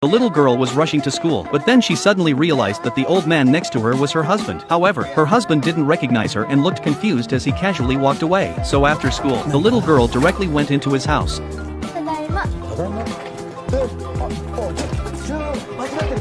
The little girl was rushing to school, but then she suddenly realized that the old man next to her was her husband. However, her husband didn't recognize her and looked confused as he casually walked away. So after school, the little girl directly went into his house.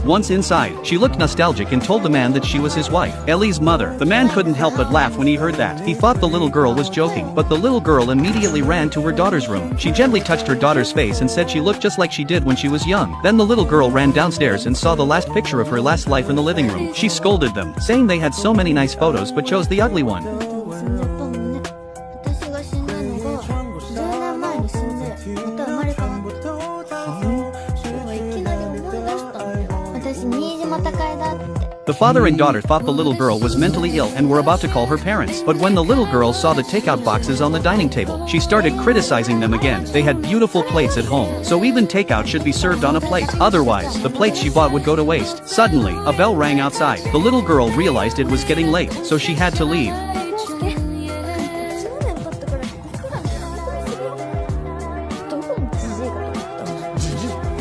Once inside, she looked nostalgic and told the man that she was his wife, Ellie's mother. The man couldn't help but laugh when he heard that. He thought the little girl was joking, but the little girl immediately ran to her daughter's room. She gently touched her daughter's face and said she looked just like she did when she was young. Then the little girl ran downstairs and saw the last picture of her last life in the living room. She scolded them, saying they had so many nice photos but chose the ugly one. The father and daughter thought the little girl was mentally ill and were about to call her parents. But when the little girl saw the takeout boxes on the dining table, she started criticizing them again. They had beautiful plates at home, so even takeout should be served on a plate. Otherwise, the plates she bought would go to waste. Suddenly, a bell rang outside. The little girl realized it was getting late, so she had to leave.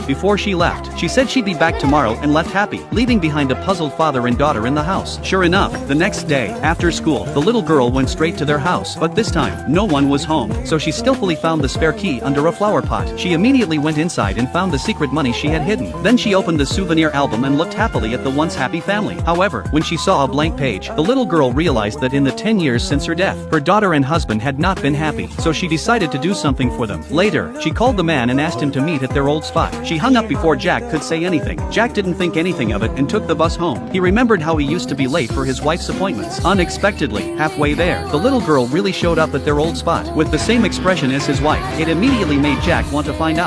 Before she left, she said she'd be back tomorrow and left happy, leaving behind a puzzled father and daughter in the house. Sure enough, the next day, after school, the little girl went straight to their house, but this time, no one was home, so she skillfully found the spare key under a flower pot. She immediately went inside and found the secret money she had hidden. Then she opened the souvenir album and looked happily at the once happy family. However, when she saw a blank page, the little girl realized that in the 10 years since her death, her daughter and husband had not been happy, so she decided to do something for them. Later, she called the man and asked him to meet at their old spot. She hung up before Jack could say anything. Jack didn't think anything of it and took the bus home. He remembered how he used to be late for his wife's appointments. Unexpectedly, halfway there, the little girl really showed up at their old spot with the same expression as his wife. It immediately made Jack want to find out.